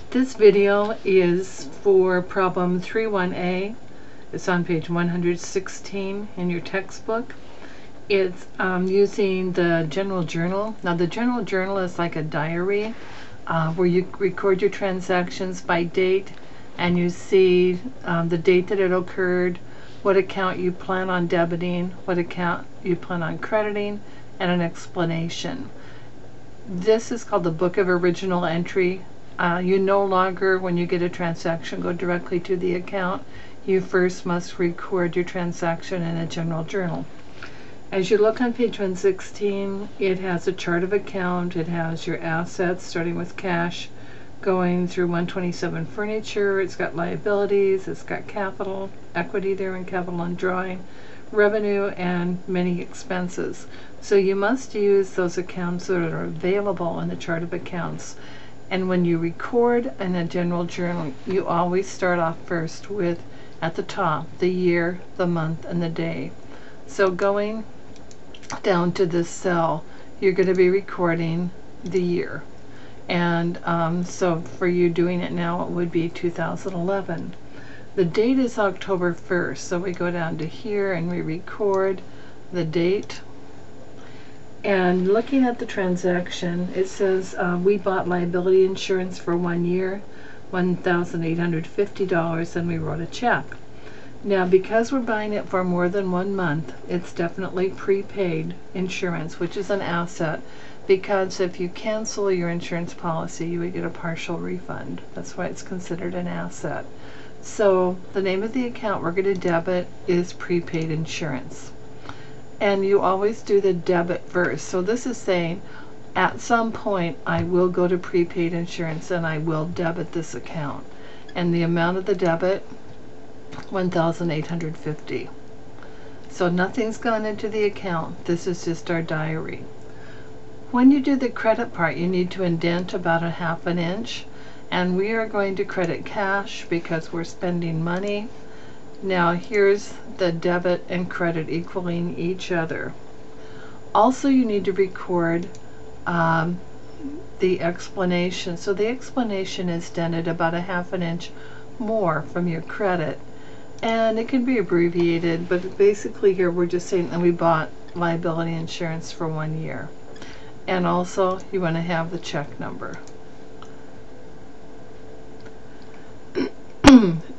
This video is for problem 31A. It's on page 116 in your textbook. It's using the general journal. Now the general journal is like a diary where you record your transactions by date, and you see the date that it occurred, what account you plan on debiting, what account you plan on crediting, and an explanation. This is called the Book of Original Entry. You no longer, when you get a transaction, go directly to the account. You first must record your transaction in a general journal. As you look on page 116, it has a chart of account. It has your assets starting with cash, going through 127 furniture. It's got liabilities, it's got capital, equity there, and capital and drawing, revenue, and many expenses. So you must use those accounts that are available in the chart of accounts. And when you record in a general journal, you always start off first with, at the top, the year, the month, and the day. So going down to this cell, you're going to be recording the year. And so for you doing it now, it would be 2011. The date is October 1st, so we go down to here and we record the date. And looking at the transaction, it says we bought liability insurance for 1 year, $1,850, and we wrote a check. Now, because we're buying it for more than 1 month, it's definitely prepaid insurance, which is an asset, because if you cancel your insurance policy, you would get a partial refund. That's why it's considered an asset. So the name of the account we're going to debit is prepaid insurance. And you always do the debit first. So this is saying, at some point, I will go to prepaid insurance and I will debit this account. And the amount of the debit, $1,850. So nothing's gone into the account. This is just our diary. When you do the credit part, you need to indent about 1/2 inch. And we are going to credit cash because we're spending money. Now here's the debit and credit equaling each other. Also, you need to record the explanation. So the explanation is dented about 1/2 inch more from your credit. And it can be abbreviated, but basically here we're just saying that we bought liability insurance for 1 year. And also you want to have the check number.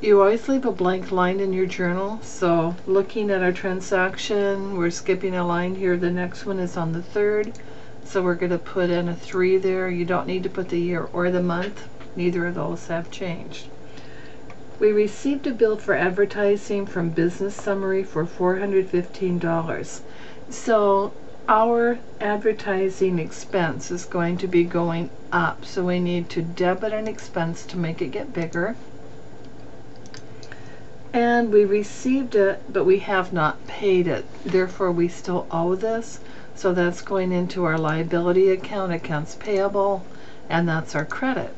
You always leave a blank line in your journal. So looking at our transaction, we're skipping a line here. The next one is on the 3rd. So we're going to put in a 3 there. You don't need to put the year or the month. Neither of those have changed. We received a bill for advertising from Business Summary for $415. So our advertising expense is going to be going up. So we need to debit an expense to make it get bigger. And we received it, but we have not paid it. Therefore, we still owe this. So that's going into our liability account, accounts payable, and that's our credit.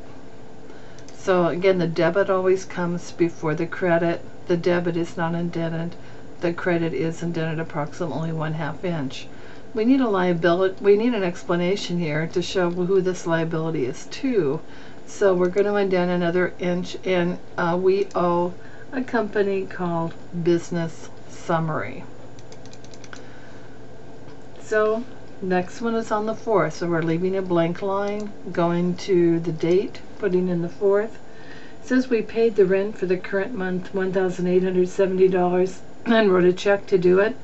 So again, the debit always comes before the credit. The debit is not indented. The credit is indented approximately 1/2 inch. We need a liability. We need an explanation here to show who this liability is to. So we're going to indent another inch, and we owe a company called Business Summary. So next one is on the 4th. So we're leaving a blank line, going to the date, putting in the 4th. It says we paid the rent for the current month, $1,870, and wrote a check to do it.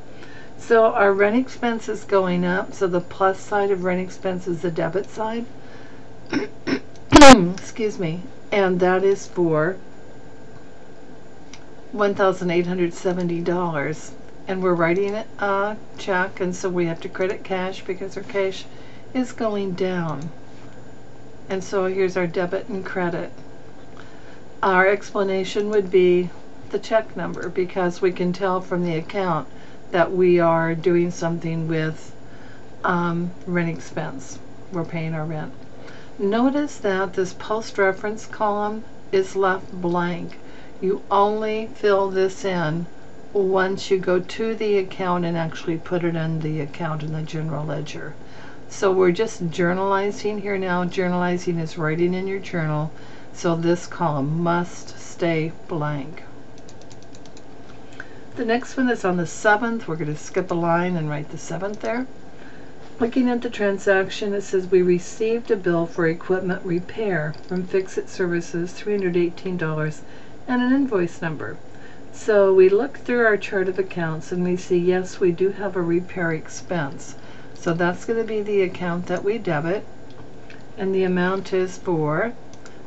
So our rent expense is going up. So the plus side of rent expense is the debit side. Excuse me. And that is for $1,870. And we're writing a check, and so we have to credit cash because our cash is going down. And so here's our debit and credit. Our explanation would be the check number, because we can tell from the account that we are doing something with rent expense. We're paying our rent. Notice that this post reference column is left blank. You only fill this in once you go to the account and actually put it in the account in the general ledger. So we're just journalizing here now. Journalizing is writing in your journal. So this column must stay blank. The next one is on the 7th. We're going to skip a line and write the 7th there. Looking at the transaction, it says we received a bill for equipment repair from Fix-It Services, $318, and an invoice number. So we look through our chart of accounts and we see, yes, we do have a repair expense. So that's going to be the account that we debit, and the amount is for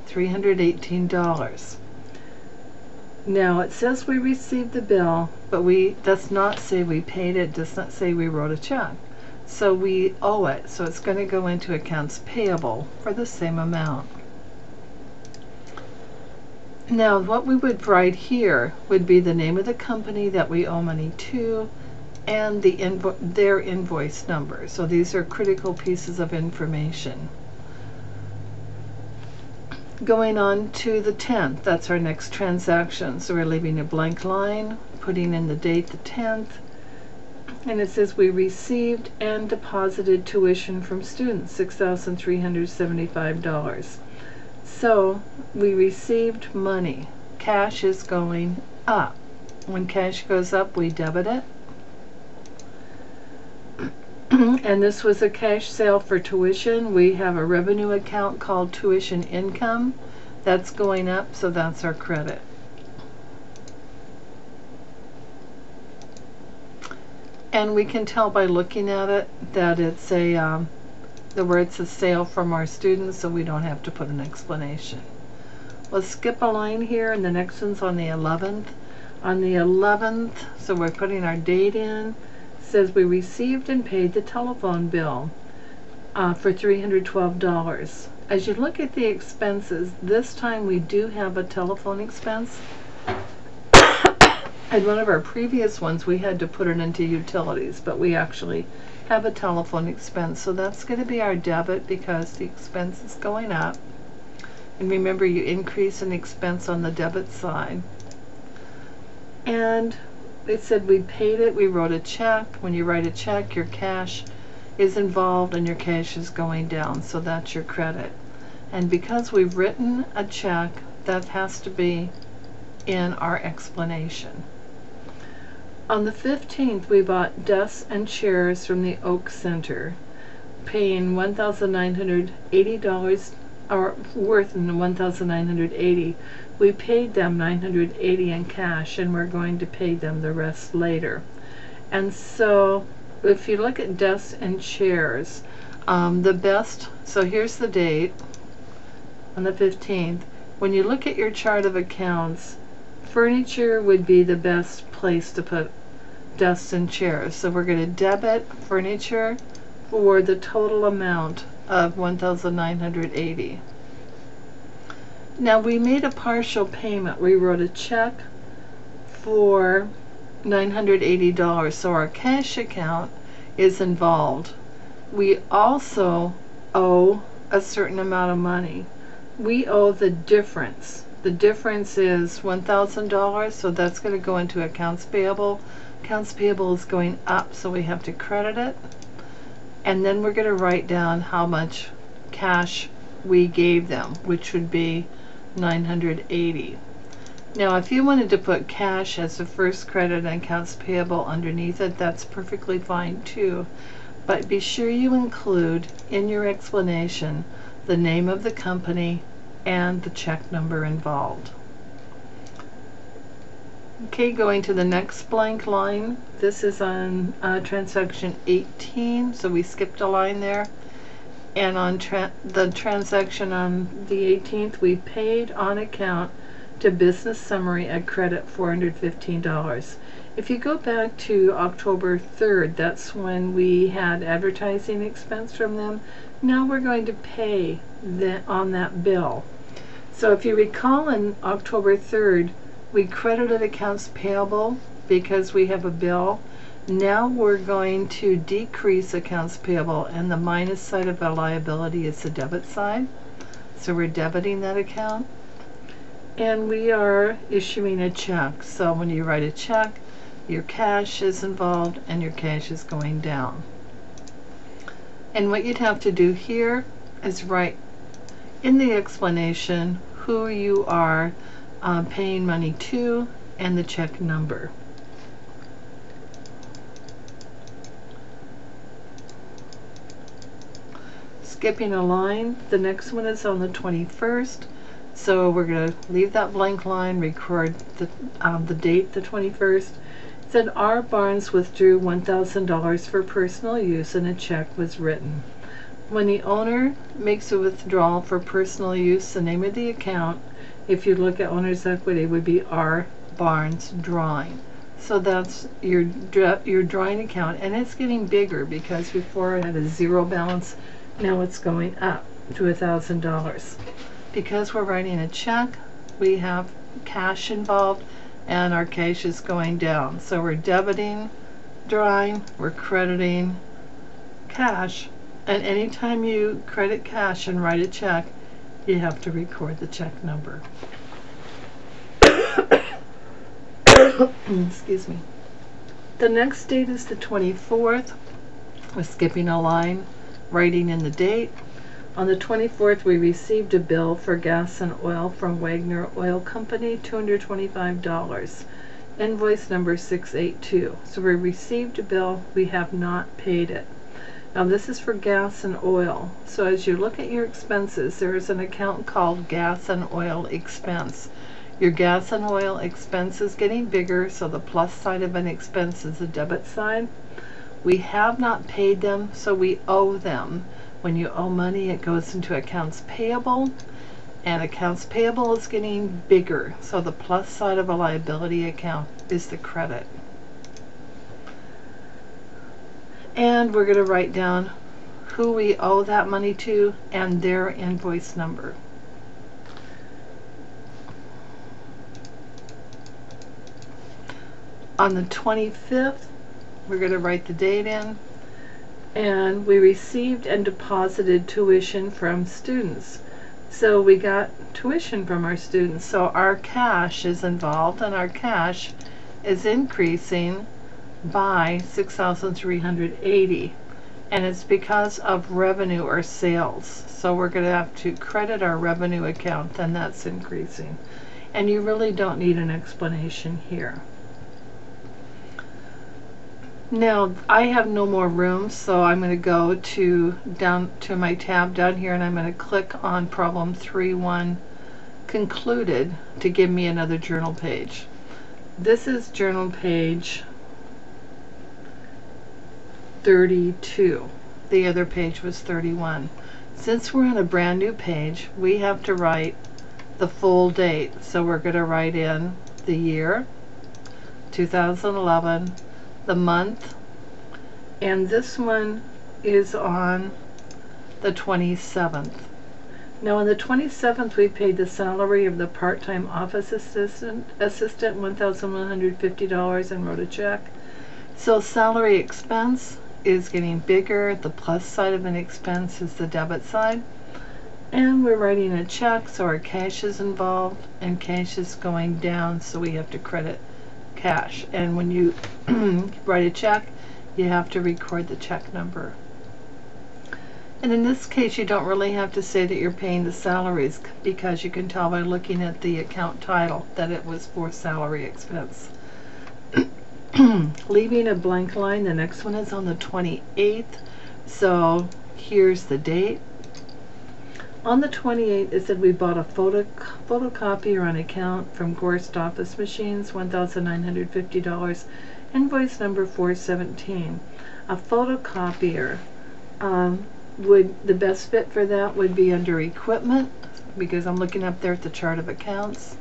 $318. Now it says we received the bill, but does not say we paid it, does not say we wrote a check. So we owe it, so it's going to go into accounts payable for the same amount. Now what we would write here would be the name of the company that we owe money to and their invoice number. So these are critical pieces of information. Going on to the 10th, that's our next transaction. So we're leaving a blank line, putting in the date, the 10th, and it says we received and deposited tuition from students, $6,375. So we received money. Cash is going up. When cash goes up, we debit it. And this was a cash sale for tuition. We have a revenue account called tuition income. That's going up, so that's our credit. And we can tell by looking at it that it's where it's a sale from our students, so we don't have to put an explanation. Let's skip a line here, and the next one's on the 11th. On the 11th, so we're putting our date in. Says we received and paid the telephone bill for $312. As you look at the expenses, this time we do have a telephone expense. And one of our previous ones we had to put it into utilities, but we actually have a telephone expense. So that's going to be our debit because the expense is going up. And remember, you increase an expense on the debit side. And it said we paid it, we wrote a check. When you write a check, your cash is involved and your cash is going down, so that's your credit. And because we've written a check, that has to be in our explanation. On the 15th, we bought desks and chairs from the Oak Center, paying $1,980, or worth $1,980. We paid them $980 in cash, and we're going to pay them the rest later. And so if you look at desks and chairs, so here's the date on the 15th. When you look at your chart of accounts, furniture would be the best place to put desks and chairs. So we're going to debit furniture for the total amount of $1,980. Now we made a partial payment. We wrote a check for $980, so our cash account is involved. We also owe a certain amount of money. We owe the difference. The difference is $1,000, so that's going to go into accounts payable. Accounts payable is going up, so we have to credit it. And then we're going to write down how much cash we gave them, which would be $980. Now if you wanted to put cash as the first credit and accounts payable underneath it, that's perfectly fine too. But be sure you include in your explanation the name of the company and the check number involved. Okay, going to the next blank line. This is on transaction 18, so we skipped a line there. And on the transaction on the 18th, we paid on account to Business Summary a credit $415. If you go back to October 3rd, that's when we had advertising expense from them. Now we're going to pay on that bill. So if you recall, in October 3rd, we credited accounts payable because we have a bill. Now we're going to decrease accounts payable, and the minus side of the liability is the debit side. So we're debiting that account. And we are issuing a check. So when you write a check, your cash is involved and your cash is going down. And what you'd have to do here is write in the explanation who you are paying money to and the check number. Skipping a line, the next one is on the 21st. So we're going to leave that blank line, record the date, the 21st. It said R. Barnes withdrew $1,000 for personal use and a check was written. When the owner makes a withdrawal for personal use, the name of the account, if you look at owner's equity, would be R. Barnes Drawing. So that's your drawing account, and it's getting bigger because before it had a zero balance, now it's going up to $1,000. Because we're writing a check, we have cash involved, and our cash is going down. So we're debiting drawing, we're crediting cash, and anytime you credit cash and write a check, you have to record the check number. Excuse me. The next date is the 24th. We're skipping a line, writing in the date. On the 24th, we received a bill for gas and oil from Wagner Oil Company, $225. Invoice number 682. So we received a bill, we have not paid it. Now this is for gas and oil. So as you look at your expenses, there is an account called gas and oil expense. Your gas and oil expense is getting bigger, so the plus side of an expense is the debit side. We have not paid them, so we owe them. When you owe money, it goes into accounts payable, and accounts payable is getting bigger, so the plus side of a liability account is the credit. And we're going to write down who we owe that money to and their invoice number. On the 25th, we're going to write the date in. And we received and deposited tuition from students. So we got tuition from our students. So our cash is involved, and our cash is increasing by $6,380. And it's because of revenue or sales. So we're going to have to credit our revenue account, and that's increasing. And you really don't need an explanation here. Now I have no more room, so I'm going to go down to my tab down here, and I'm going to click on problem 3.1 concluded to give me another journal page. This is journal page 32. The other page was 31. Since we're on a brand new page, we have to write the full date. So we're going to write in the year 2011, the month, and this one is on the 27th. Now on the 27th, we paid the salary of the part-time office assistant $1,150, and wrote a check. So salary expense is getting bigger. The plus side of an expense is the debit side, and we're writing a check, so our cash is involved, and cash is going down, so we have to credit cash. And when you write a check, you have to record the check number. And in this case, you don't really have to say that you're paying the salaries, because you can tell by looking at the account title that it was for salary expense. Leaving a blank line, the next one is on the 28th. So here's the date. On the 28th, it said we bought a photocopier on account from Gorst Office Machines, $1,950, invoice number 417. A photocopier, the best fit for that would be under equipment, because I'm looking up there at the chart of accounts,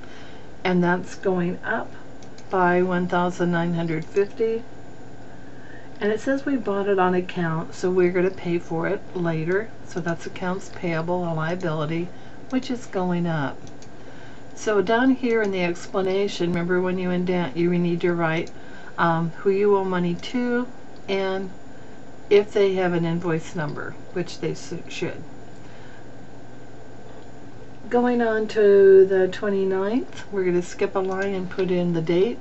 and that's going up by $1,950. And it says we bought it on account, so we're going to pay for it later. So that's accounts payable, a liability, which is going up. So down here in the explanation, remember when you indent, you need to write who you owe money to, and if they have an invoice number, which they should. Going on to the 29th, we're going to skip a line and put in the date.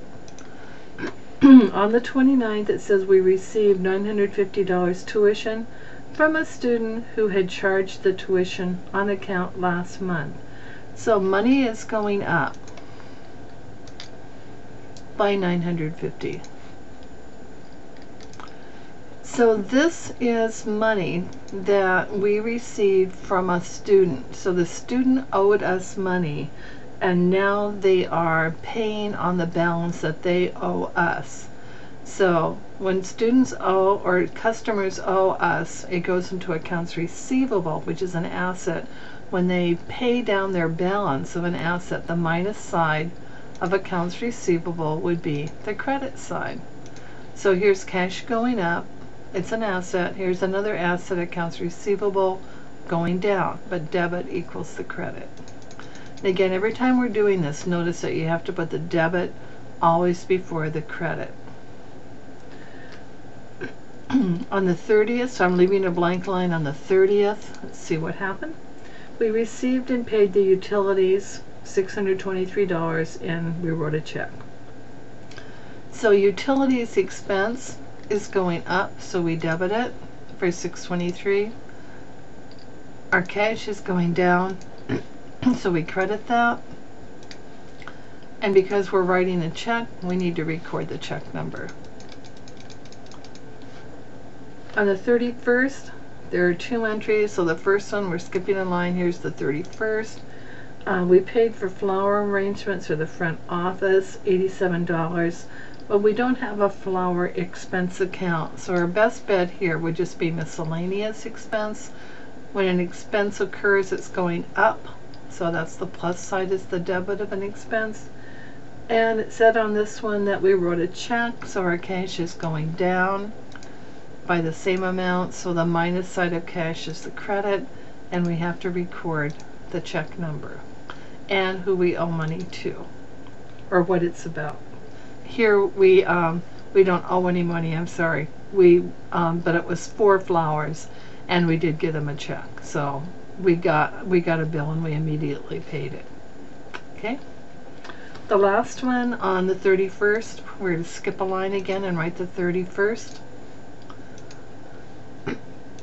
On the 29th, it says we received $950 tuition from a student who had charged the tuition on account last month. So money is going up by $950. So this is money that we received from a student. So the student owed us money, and now they are paying on the balance that they owe us. So when students owe or customers owe us, it goes into accounts receivable, which is an asset. When they pay down their balance of an asset, the minus side of accounts receivable would be the credit side. So here's cash going up. It's an asset. Here's another asset, accounts receivable, going down, but debit equals the credit. And again, every time we're doing this, notice that you have to put the debit always before the credit. On the 30th, so I'm leaving a blank line on the 30th. Let's see what happened. We received and paid the utilities $623, and we wrote a check. So utilities expense is going up, so we debit it for $623. Our cash is going down, so we credit that. And because we're writing a check, we need to record the check number. On the 31st, there are two entries. So the first one, we're skipping a line. Here's the 31st. We paid for flower arrangements for the front office, $87. But we don't have a flower expense account. So our best bet here would just be miscellaneous expense. When an expense occurs, it's going up. So that's the plus side, is the debit of an expense. And it said on this one that we wrote a check, so our cash is going down by the same amount. So the minus side of cash is the credit, and we have to record the check number and who we owe money to, or what it's about. Here we don't owe any money, I'm sorry. But it was for flowers, and we did get them a check. So we got a bill and we immediately paid it. Okay. The last one on the 31st, we're going to skip a line again and write the 31st.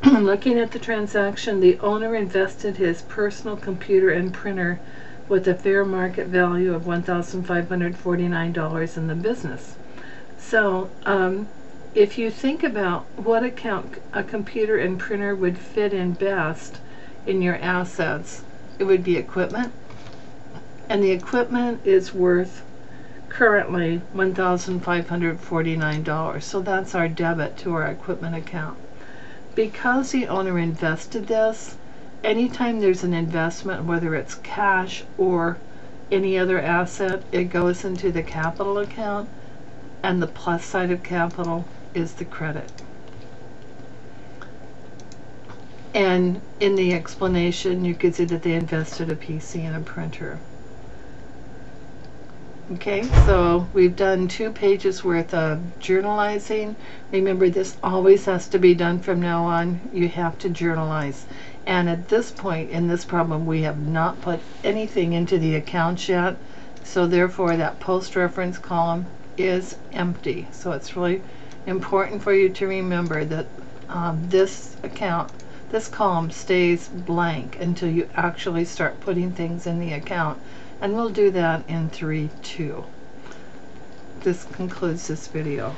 Looking at the transaction, the owner invested his personal computer and printer with a fair market value of $1,549 in the business. So if you think about what account a computer and printer would fit in best in your assets, it would be equipment. And the equipment is worth currently $1,549. So that's our debit to our equipment account. Because the owner invested this, anytime there's an investment, whether it's cash or any other asset, it goes into the capital account, and the plus side of capital is the credit. And in the explanation, you could see that they invested a PC and a printer. Okay, so we've done 2 pages worth of journalizing. Remember, this always has to be done from now on. You have to journalize. And at this point in this problem, we have not put anything into the accounts yet. So therefore, that post-reference column is empty. So it's really important for you to remember that this column stays blank until you actually start putting things in the account. And we'll do that in 3-2. This concludes this video.